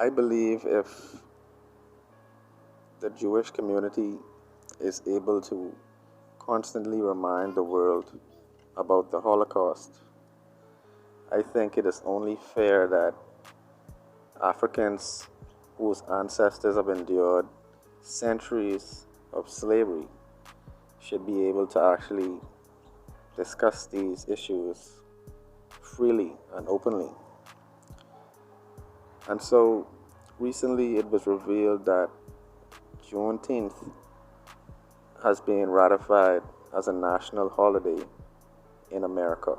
I believe if the Jewish community is able to constantly remind the world about the Holocaust, I think it is only fair that Africans whose ancestors have endured centuries of slavery should be able to actually discuss these issues freely and openly. And so recently it was revealed that Juneteenth has been ratified as a national holiday in America.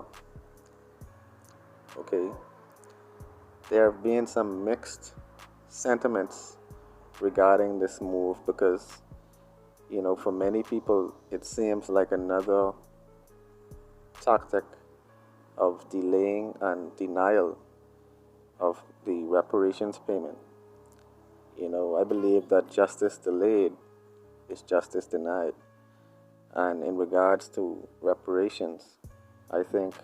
Okay, there have been some mixed sentiments regarding this move because, for many people, it seems like another tactic of delaying and denial of the reparations payment. I believe that justice delayed is justice denied. And in regards to reparations, I think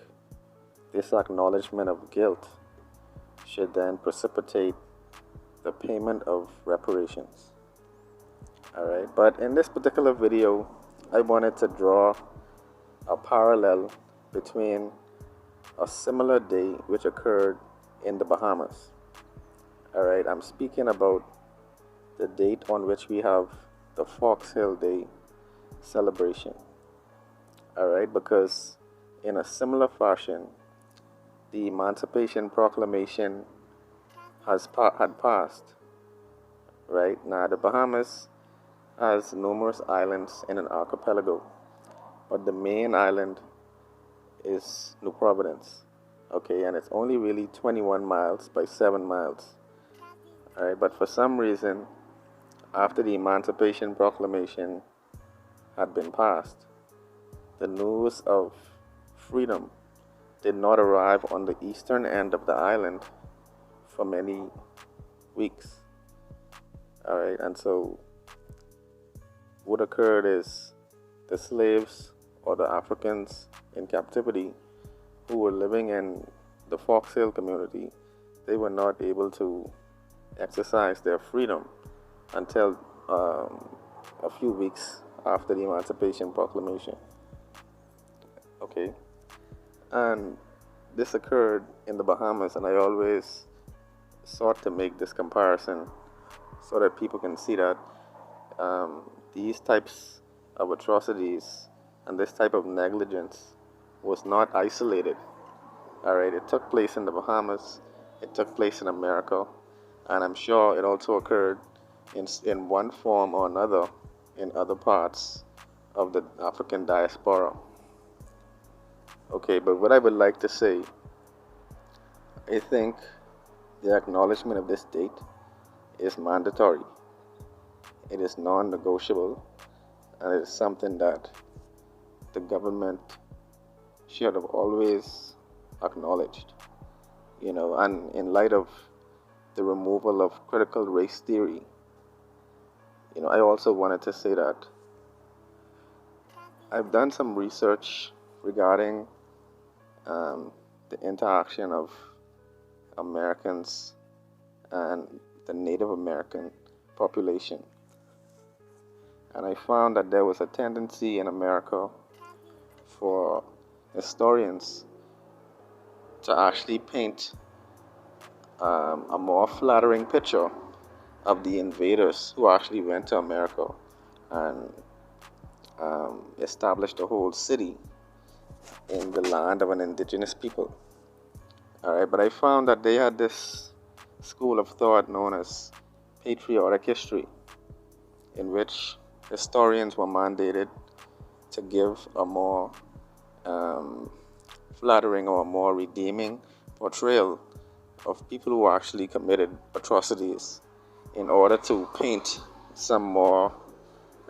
this acknowledgement of guilt should then precipitate the payment of reparations. Alright, but in this particular video, I wanted to draw a parallel between a similar day which occurred in the Bahamas. Alright, I'm speaking about the date on which we have the Fox Hill Day celebration. Alright, because in a similar fashion, the Emancipation Proclamation had passed. Right now, the Bahamas has numerous islands in an archipelago, but the main island is New Providence. Okay, and it's only really 21 miles by 7 miles. Alright, but for some reason, after the Emancipation Proclamation had been passed, the news of freedom did not arrive on the eastern end of the island for many weeks. Alright, and so what occurred is the slaves or the Africans in captivity who were living in the Fox Hill community, they were not able to exercise their freedom until a few weeks after the Emancipation Proclamation. Okay, and this occurred in the Bahamas, and I always sought to make this comparison so that people can see that these types of atrocities and this type of negligence was not isolated. Alright, it took place in the Bahamas, it took place in America, and I'm sure it also occurred in one form or another in other parts of the African diaspora. Okay, but what I would like to say, I think the acknowledgement of this date is mandatory. It is non-negotiable, and it is something that the government should have always acknowledged. And in light of the removal of critical race theory, I also wanted to say that I've done some research regarding the interaction of Americans and the Native American population. And I found that there was a tendency in America for historians to actually paint a more flattering picture of the invaders who actually went to America and established a whole city in the land of an indigenous people. Alright, but I found that they had this school of thought known as Patriotic history, in which historians were mandated to give a more flattering or a more redeeming portrayal of people who actually committed atrocities in order to paint some more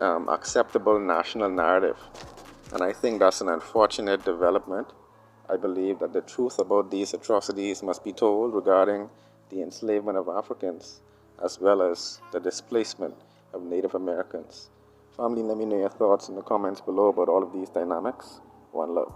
acceptable national narrative. And I think that's an unfortunate development. I believe that the truth about these atrocities must be told regarding the enslavement of Africans as well as the displacement of Native Americans. Family, let me know your thoughts in the comments below about all of these dynamics. One love.